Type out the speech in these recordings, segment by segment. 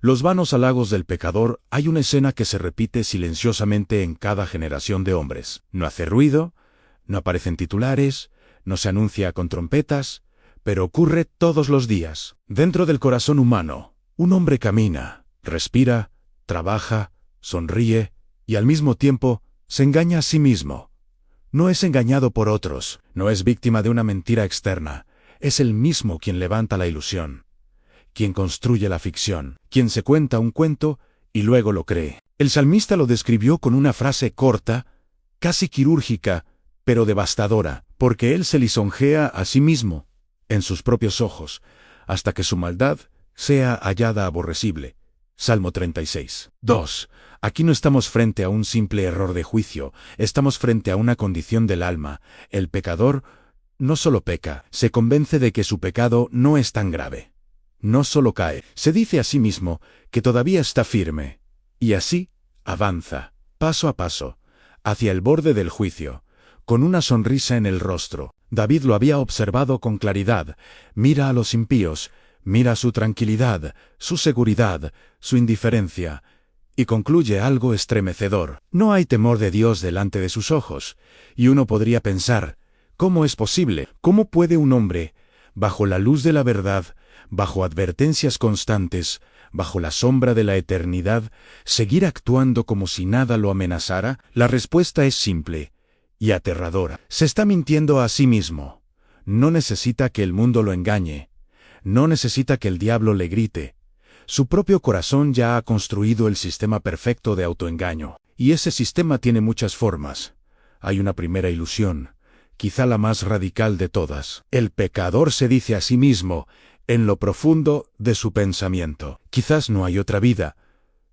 Los vanos halagos del pecador. Hay una escena que se repite silenciosamente en cada generación de hombres. No hace ruido, no aparecen titulares, no se anuncia con trompetas, pero ocurre todos los días. Dentro del corazón humano, un hombre camina, respira, trabaja, sonríe y al mismo tiempo se engaña a sí mismo. No es engañado por otros, no es víctima de una mentira externa, es él mismo quien levanta la ilusión, quien construye la ficción, quien se cuenta un cuento y luego lo cree. El salmista lo describió con una frase corta, casi quirúrgica, pero devastadora, porque él se lisonjea a sí mismo, en sus propios ojos, hasta que su maldad sea hallada aborrecible. Salmo 36. 2. Aquí no estamos frente a un simple error de juicio, estamos frente a una condición del alma. El pecador no solo peca, se convence de que su pecado no es tan grave. No solo cae, se dice a sí mismo que todavía está firme, y así avanza, paso a paso, hacia el borde del juicio, con una sonrisa en el rostro. David lo había observado con claridad. Mira a los impíos, mira su tranquilidad, su seguridad, su indiferencia, y concluye algo estremecedor. No hay temor de Dios delante de sus ojos, y uno podría pensar, ¿cómo es posible? ¿Cómo puede un hombre, bajo la luz de la verdad, bajo advertencias constantes, bajo la sombra de la eternidad, seguir actuando como si nada lo amenazara? La respuesta es simple y aterradora. Se está mintiendo a sí mismo. No necesita que el mundo lo engañe. No necesita que el diablo le grite. Su propio corazón ya ha construido el sistema perfecto de autoengaño. Y ese sistema tiene muchas formas. Hay una primera ilusión, quizá la más radical de todas. El pecador se dice a sí mismo, en lo profundo de su pensamiento, quizás no hay otra vida.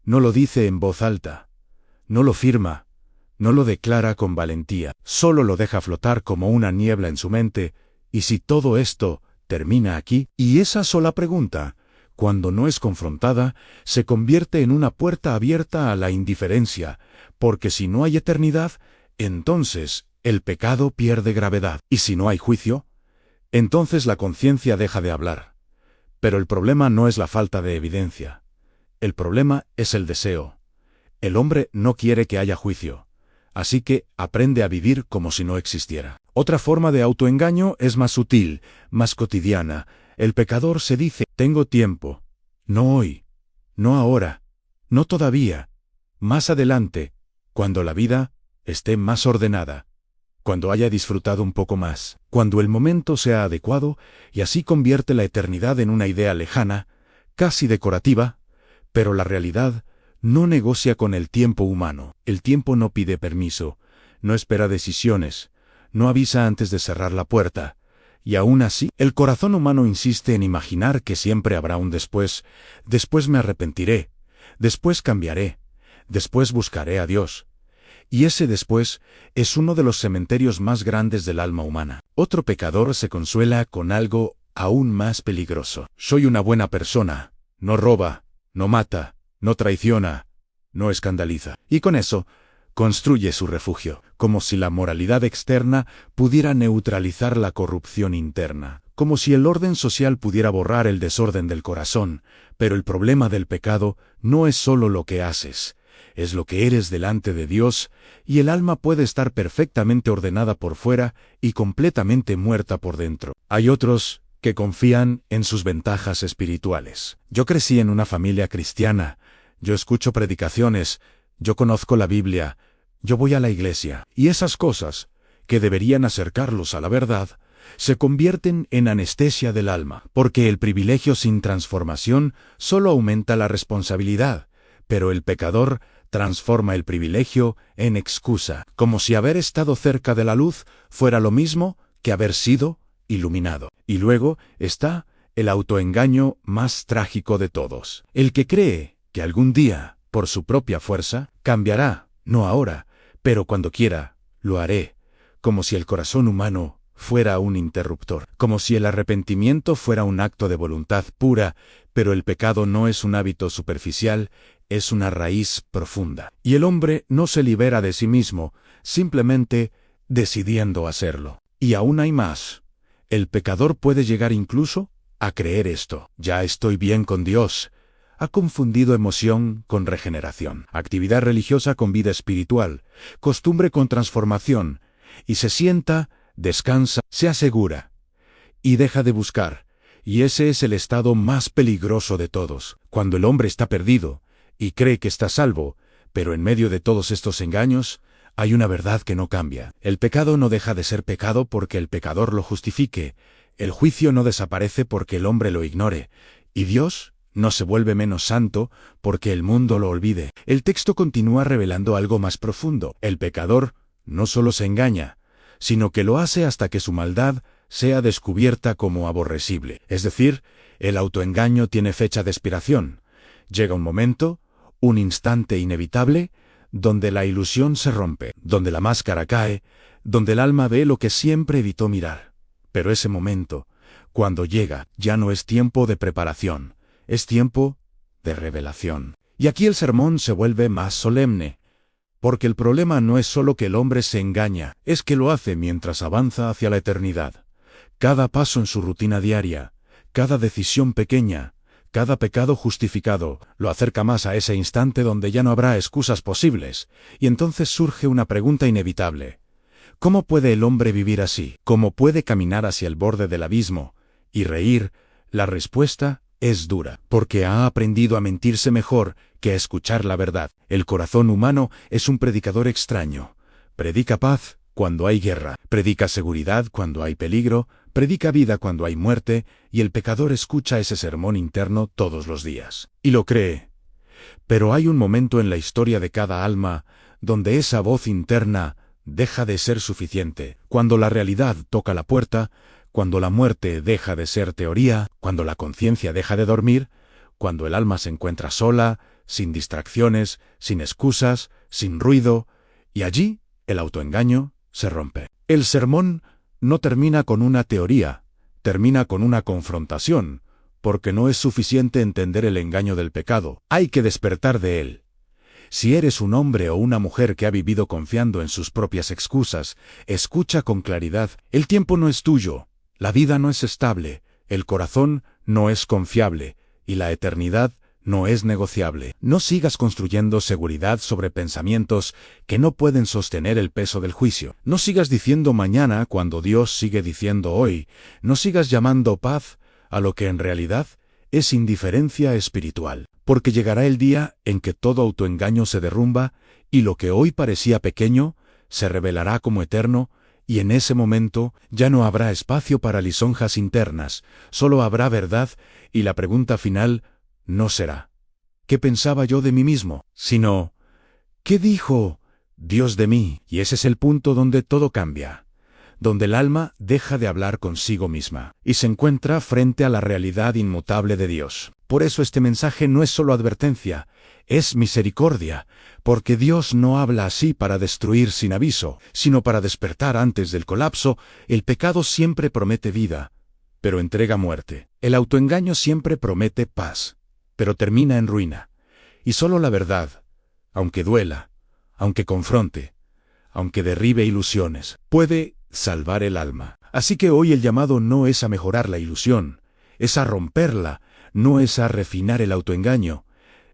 No lo dice en voz alta. No lo firma. No lo declara con valentía. Solo lo deja flotar como una niebla en su mente. ¿Y si todo esto termina aquí? Y esa sola pregunta, cuando no es confrontada, se convierte en una puerta abierta a la indiferencia, porque si no hay eternidad, entonces el pecado pierde gravedad. Y si no hay juicio, entonces la conciencia deja de hablar. Pero el problema no es la falta de evidencia. El problema es el deseo. El hombre no quiere que haya juicio. Así que aprende a vivir como si no existiera. Otra forma de autoengaño es más sutil, más cotidiana. El pecador se dice, tengo tiempo. No hoy. No ahora. No todavía. Más adelante, cuando la vida esté más ordenada. Cuando haya disfrutado un poco más. Cuando el momento sea adecuado, y así convierte la eternidad en una idea lejana, casi decorativa, pero la realidad no negocia con el tiempo humano. El tiempo no pide permiso, no espera decisiones, no avisa antes de cerrar la puerta. Y aún así, el corazón humano insiste en imaginar que siempre habrá un después. Después me arrepentiré, después cambiaré, después buscaré a Dios. Y ese después es uno de los cementerios más grandes del alma humana. Otro pecador se consuela con algo aún más peligroso. Soy una buena persona, no roba, no mata, no traiciona, no escandaliza. Y con eso, construye su refugio, como si la moralidad externa pudiera neutralizar la corrupción interna, como si el orden social pudiera borrar el desorden del corazón. Pero el problema del pecado no es solo lo que haces, es lo que eres delante de Dios, y el alma puede estar perfectamente ordenada por fuera y completamente muerta por dentro. Hay otros que confían en sus ventajas espirituales. Yo crecí en una familia cristiana, yo escucho predicaciones, yo conozco la Biblia, yo voy a la iglesia, y esas cosas, que deberían acercarlos a la verdad, se convierten en anestesia del alma, porque el privilegio sin transformación solo aumenta la responsabilidad, pero el pecador transforma el privilegio en excusa, como si haber estado cerca de la luz fuera lo mismo que haber sido iluminado. Y luego está el autoengaño más trágico de todos, el que cree que algún día, por su propia fuerza, cambiará, no ahora, pero cuando quiera, lo haré, como si el corazón humano fuera un interruptor, como si el arrepentimiento fuera un acto de voluntad pura, pero el pecado no es un hábito superficial, es una raíz profunda. Y el hombre no se libera de sí mismo, simplemente decidiendo hacerlo. Y aún hay más. El pecador puede llegar incluso a creer esto. Ya estoy bien con Dios. Ha confundido emoción con regeneración, actividad religiosa con vida espiritual, costumbre con transformación, y se sienta, descansa, se asegura, y deja de buscar. Y ese es el estado más peligroso de todos, cuando el hombre está perdido, y cree que está salvo, pero en medio de todos estos engaños, hay una verdad que no cambia. El pecado no deja de ser pecado porque el pecador lo justifique, el juicio no desaparece porque el hombre lo ignore, y Dios no se vuelve menos santo porque el mundo lo olvide. El texto continúa revelando algo más profundo. El pecador no solo se engaña, sino que lo hace hasta que su maldad sea descubierta como aborrecible. Es decir, el autoengaño tiene fecha de expiración. Llega un momento, un instante inevitable, donde la ilusión se rompe, donde la máscara cae, donde el alma ve lo que siempre evitó mirar. Pero ese momento, cuando llega, ya no es tiempo de preparación, es tiempo de revelación. Y aquí el sermón se vuelve más solemne, porque el problema no es solo que el hombre se engaña, es que lo hace mientras avanza hacia la eternidad. Cada paso en su rutina diaria, cada decisión pequeña, cada pecado justificado, lo acerca más a ese instante donde ya no habrá excusas posibles, y entonces surge una pregunta inevitable. ¿Cómo puede el hombre vivir así? ¿Cómo puede caminar hacia el borde del abismo y reír? La respuesta es dura, porque ha aprendido a mentirse mejor que a escuchar la verdad. El corazón humano es un predicador extraño. Predica paz cuando hay guerra, predica seguridad cuando hay peligro, predica vida cuando hay muerte, y el pecador escucha ese sermón interno todos los días. Y lo cree. Pero hay un momento en la historia de cada alma donde esa voz interna deja de ser suficiente, cuando la realidad toca la puerta, cuando la muerte deja de ser teoría, cuando la conciencia deja de dormir, cuando el alma se encuentra sola, sin distracciones, sin excusas, sin ruido, y allí el autoengaño se rompe. El sermón no termina con una teoría, termina con una confrontación, porque no es suficiente entender el engaño del pecado, hay que despertar de él. Si eres un hombre o una mujer que ha vivido confiando en sus propias excusas, escucha con claridad, el tiempo no es tuyo, la vida no es estable, el corazón no es confiable, y la eternidad no es negociable. No sigas construyendo seguridad sobre pensamientos que no pueden sostener el peso del juicio. No sigas diciendo mañana cuando Dios sigue diciendo hoy. No sigas llamando paz a lo que en realidad es indiferencia espiritual. Porque llegará el día en que todo autoengaño se derrumba y lo que hoy parecía pequeño se revelará como eterno, y en ese momento ya no habrá espacio para lisonjas internas, solo habrá verdad, y la pregunta final no será ¿qué pensaba yo de mí mismo?, sino ¿qué dijo Dios de mí? Y ese es el punto donde todo cambia, donde el alma deja de hablar consigo misma y se encuentra frente a la realidad inmutable de Dios. Por eso este mensaje no es solo advertencia, es misericordia, porque Dios no habla así para destruir sin aviso, sino para despertar antes del colapso. El pecado siempre promete vida, pero entrega muerte. El autoengaño siempre promete paz, pero termina en ruina. Y solo la verdad, aunque duela, aunque confronte, aunque derribe ilusiones, puede salvar el alma. Así que hoy el llamado no es a mejorar la ilusión, es a romperla, no es a refinar el autoengaño,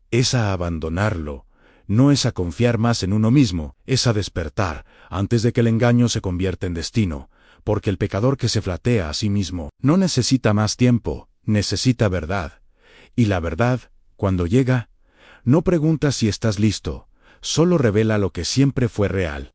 es a abandonarlo, no es a confiar más en uno mismo, es a despertar antes de que el engaño se convierta en destino, porque el pecador que se flatea a sí mismo no necesita más tiempo, necesita verdad. Y la verdad, cuando llega, no pregunta si estás listo, solo revela lo que siempre fue real.